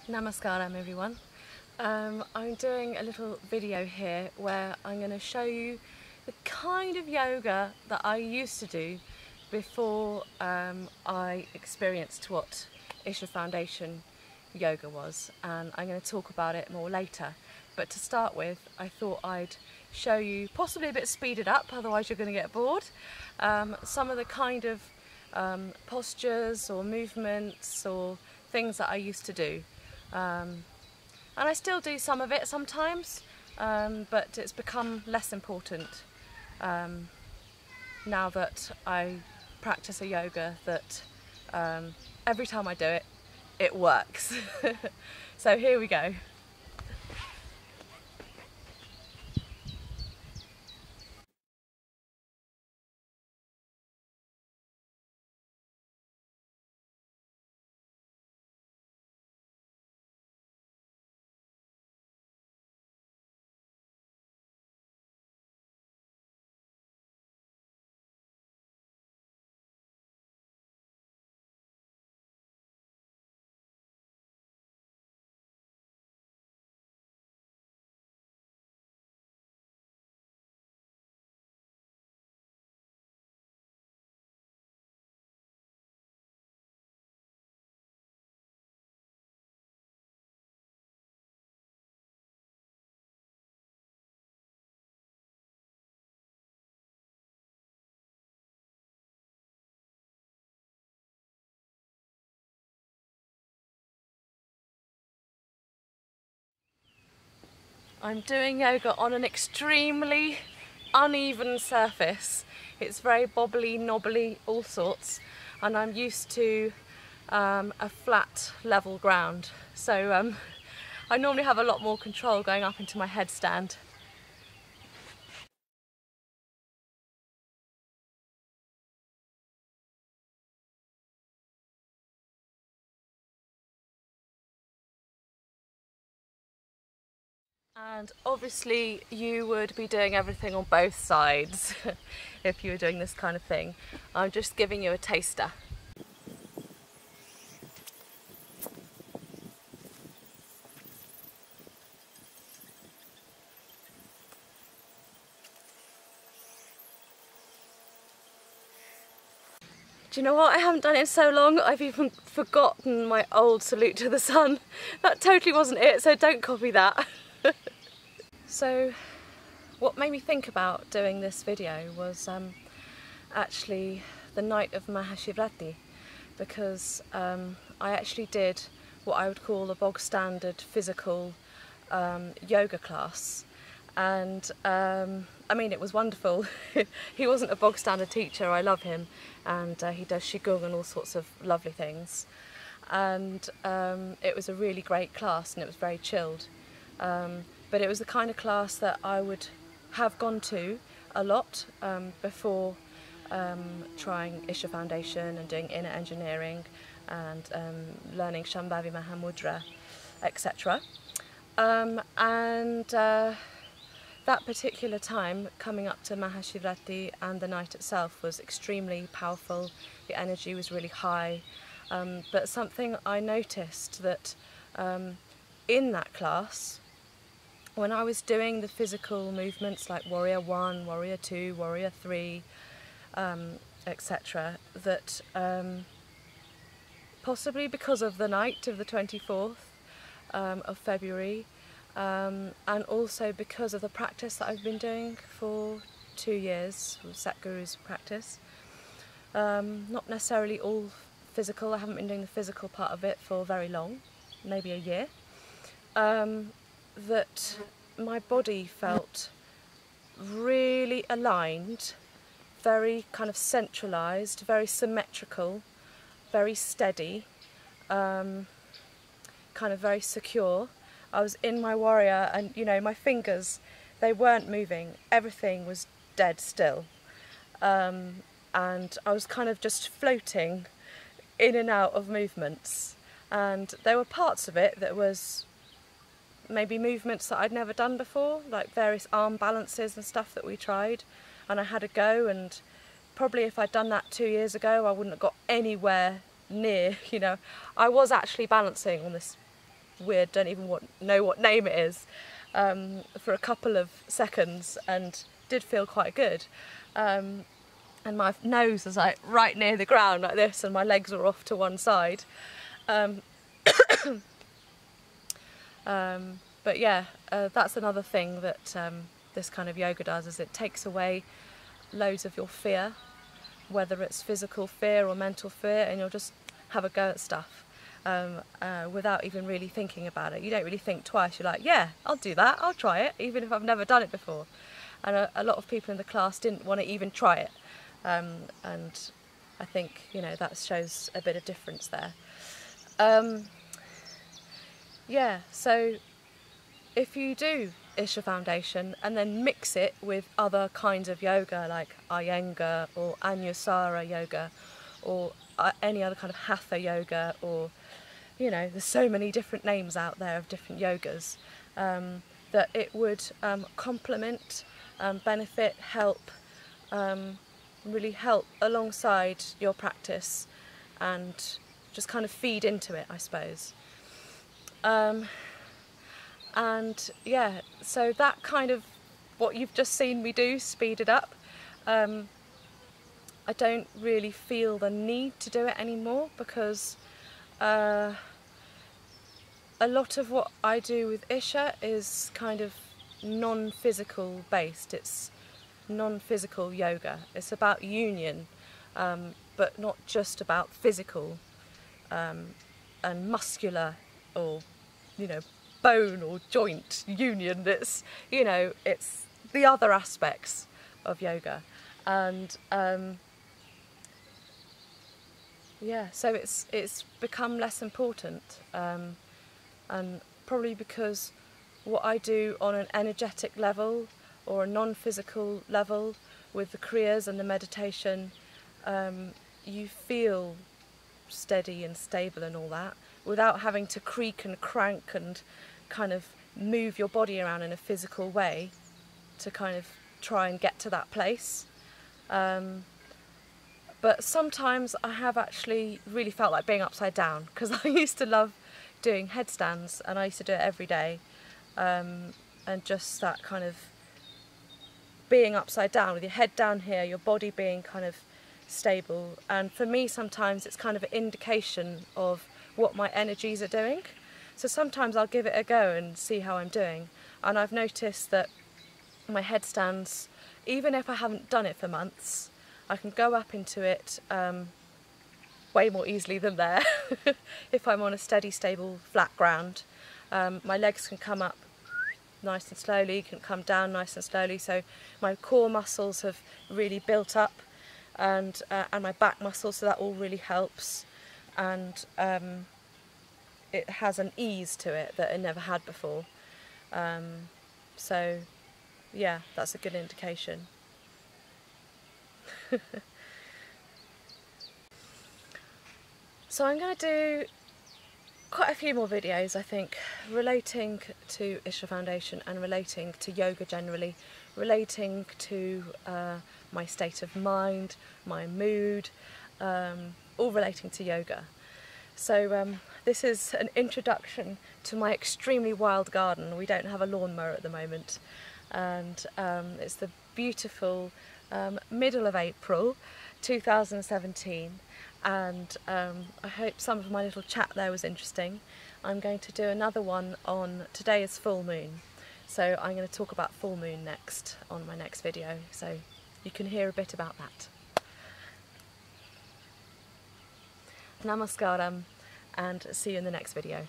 Namaskaram everyone. I'm doing a little video here where I'm going to show you the kind of yoga that I used to do before I experienced what Isha Foundation yoga was, and I'm going to talk about it more later. But to start with, I thought I'd show you, possibly a bit speeded up, otherwise you're going to get bored, some of the kind of postures or movements or things that I used to do. And I still do some of it sometimes, but it's become less important now that I practice a yoga that every time I do it, it works. So here we go. I'm doing yoga on an extremely uneven surface. It's very bobbly, knobbly, all sorts, and I'm used to a flat, level ground. So I normally have a lot more control going up into my headstand. And obviously you would be doing everything on both sides if you were doing this kind of thing. I'm just giving you a taster. Do you know what? I haven't done it in so long, I've even forgotten my old salute to the sun. That totally wasn't it, so don't copy that. So what made me think about doing this video was actually the night of Mahashivratri, because I actually did what I would call a bog standard physical yoga class, and I mean, it was wonderful. He wasn't a bog standard teacher, I love him, and he does Qigong and all sorts of lovely things, and it was a really great class and it was very chilled. But it was the kind of class that I would have gone to a lot before trying Isha Foundation and doing inner engineering and learning Shambhavi Mahamudra, etc. That particular time, coming up to Mahashivratri and the night itself, was extremely powerful. The energy was really high, but something I noticed that in that class, when I was doing the physical movements like Warrior 1, Warrior 2, Warrior 3, etc., that possibly because of the night of the 24th of February, and also because of the practice that I've been doing for 2 years, Satguru's practice, not necessarily all physical, I haven't been doing the physical part of it for very long, maybe a year, that my body felt really aligned, very kind of centralised, very symmetrical, very steady, kind of very secure. I was in my warrior and, you know, my fingers, they weren't moving, everything was dead still. And I was kind of just floating in and out of movements. And there were parts of it that was maybe movements that I'd never done before, like various arm balances and stuff that we tried, and I had a go, and probably if I'd done that 2 years ago I wouldn't have got anywhere near, you know. I was actually balancing on this weird, don't even know what name it is, for a couple of seconds, and did feel quite good. And my nose was like right near the ground like this, and my legs were off to one side. But yeah, that's another thing that this kind of yoga does, is it takes away loads of your fear, whether it's physical fear or mental fear, and you'll just have a go at stuff without even really thinking about it. You don't really think twice. You're like, yeah, I'll do that, I'll try it, even if I've never done it before. And a lot of people in the class didn't want to even try it, and I think, you know, that shows a bit of difference there. Yeah, so if you do Isha Foundation and then mix it with other kinds of yoga like Iyengar or Anusara yoga, or any other kind of Hatha yoga, or, you know, there's so many different names out there of different yogas, that it would complement, benefit, help, really help alongside your practice, and just kind of feed into it, I suppose. And yeah, so that kind of, what you've just seen me do, speed it up. I don't really feel the need to do it anymore, because a lot of what I do with Isha is kind of non-physical based. It's non-physical yoga. It's about union, but not just about physical and muscular, or, you know, bone or joint union. It's, you know, it's the other aspects of yoga. And yeah, so it's become less important, and probably because what I do on an energetic level or a non-physical level with the kriyas and the meditation, you feel steady and stable and all that, without having to creak and crank and kind of move your body around in a physical way to kind of try and get to that place. But sometimes I have actually really felt like being upside down, because I used to love doing headstands, and I used to do it every day, and just that kind of being upside down with your head down here, your body being kind of stable. And for me, sometimes it's kind of an indication of what my energies are doing. So sometimes I'll give it a go and see how I'm doing, and I've noticed that my headstands, even if I haven't done it for months, I can go up into it way more easily than there if I'm on a steady, stable, flat ground. My legs can come up nice and slowly, can come down nice and slowly, so my core muscles have really built up, and my back muscles, so that all really helps, and it has an ease to it that it never had before. So yeah, that's a good indication. So I'm going to do quite a few more videos, I think, relating to Isha Foundation and relating to yoga generally, relating to my state of mind, my mood, all relating to yoga. So this is an introduction to my extremely wild garden. We don't have a lawnmower at the moment, and it's the beautiful middle of April 2017, and I hope some of my little chat there was interesting. I'm going to do another one on, today is full moon, so I'm going to talk about full moon next on my next video, so you can hear a bit about that. Namaskaram, and see you in the next video.